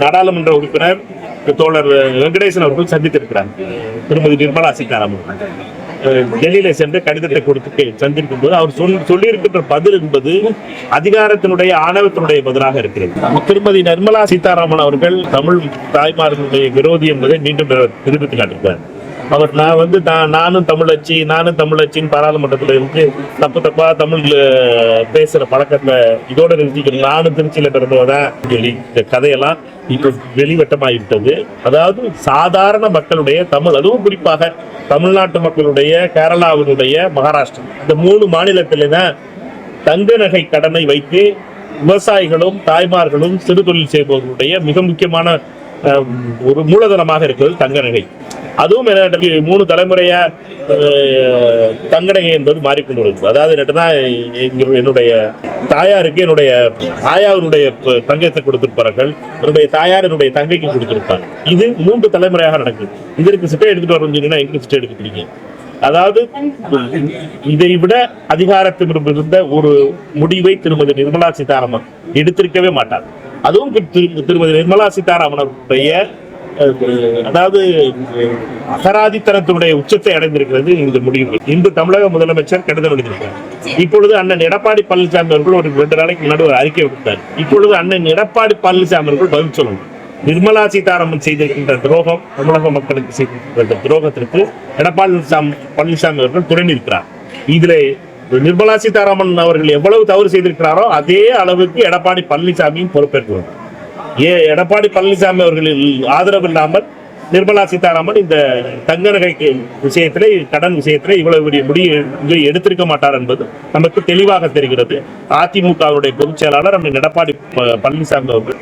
நாடாளுமன்ற உறுப்பினர் தோழர் வெங்கடேசன் அவர்கள் சந்தித்திருக்கிறார். திருமதி நிர்மலா சீதாராமன் டெல்லியில சென்று கடிதத்தை கொடுத்து சந்திக்கும் போது அவர் சொல்லியிருக்கின்ற பதில் என்பது அதிகாரத்தினுடைய ஆணவத்தினுடைய பதிலாக இருக்கிறது. திருமதி நிர்மலா சீதாராமன் அவர்கள் தமிழ் தாய்மார்களுடைய விரோதி என்பதை மீண்டும் நிரூபித்து காட்டியிருக்கிறார். அவர் நானும் தமிழச்சின்னு பாராளுமன்றத்தில் இருந்து தப்பா தமிழ் பேசுற பழக்கத்தை இதோட நிறுத்திக்கிறேன், நானும் திருச்சியில பிறந்தவதான் சொல்லி இந்த கதையெல்லாம் இப்ப வெளிவட்டமாகிவிட்டது. அதாவது சாதாரண மக்களுடைய தமிழ், அதுவும் குறிப்பாக தமிழ்நாட்டு மக்களுடைய, கேரளாவினுடைய, மகாராஷ்டிரா இந்த 3 மாநிலத்தில தான் தங்க நகை கடனை வைத்து விவசாயிகளும் தாய்மார்களும் சிறு தொழில் செய்பவர்களுடைய மிக முக்கியமான ஒரு மூலதனமாக இருக்கிறது தங்க நகை. அதுவும் 3 தலைமுறையா தங்க நகை என்பது மாறிக்கொண்டு வருது. அதாவது என்னுடைய தாயாருக்கு என்னுடைய ஆயாவினுடைய தங்கத்தை கொடுத்திருப்பார்கள், என்னுடைய தாயார் என்னுடைய தங்கைக்கு கொடுத்திருப்பார். இது 3 தலைமுறையாக நடக்குது. இதற்கு சிட்டை எடுத்துட்டு வரணும்னு சொன்னீங்கன்னா எங்களுக்கு சிட்டை எடுக்கிறீங்க. அதாவது இதை விட அதிகாரத்திடம் இருந்த ஒரு முடிவை திருமதி நிர்மலா சீதாராமன் எடுத்திருக்கவே மாட்டார். அதுவும் திருமதி நிர்மலா சீதாராமன் அவருடைய அதாவது அகராதித்தனத்தினுடைய உச்சத்தை அடைந்திருக்கிறது இந்த முடிவு. இன்று தமிழக முதலமைச்சர் கடிதம் எழுதியிருக்கார். இப்பொழுது அண்ணன் எடப்பாடி பழனிசாமி அவர்கள் ஒரு 2 நாளைக்கு முன்னாடி ஒரு அறிக்கை விட்டார். இப்பொழுது அண்ணன் எடப்பாடி பழனிசாமி அவர்கள் பதில் சொல்லணும். நிர்மலா சீதாராமன் செய்திருக்கின்ற துரோகம், தமிழக மக்களுக்கு செய்திருக்கின்ற துரோகத்திற்கு எடப்பாடி பழனிசாமி அவர்கள் துணை நிற்கிறார். இதுல நிர்மலா சீதாராமன் அவர்கள் எவ்வளவு தவறு செய்திருக்கிறாரோ அதே அளவுக்கு எடப்பாடி பழனிசாமியும் பொறுப்பேற்கிறார். எடப்பாடி பழனிசாமி அவர்களின் ஆதரவு இல்லாமல் நிர்மலா சீதாராமன் இந்த தங்க நகை விஷயத்திலே, கடன் விஷயத்திலே இவ்வளவு பெரிய முடிவு எடுத்திருக்க மாட்டார் என்பது நமக்கு தெளிவாக தெரிகிறது. அதிமுகவுடைய பொதுச் செயலாளர் எடப்பாடி பழனிசாமி அவர்கள்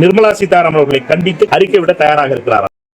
நிர்மலா சீதாராமன் அவர்களை கண்டித்து அறிக்கை விட தயாராக இருக்கிறார்.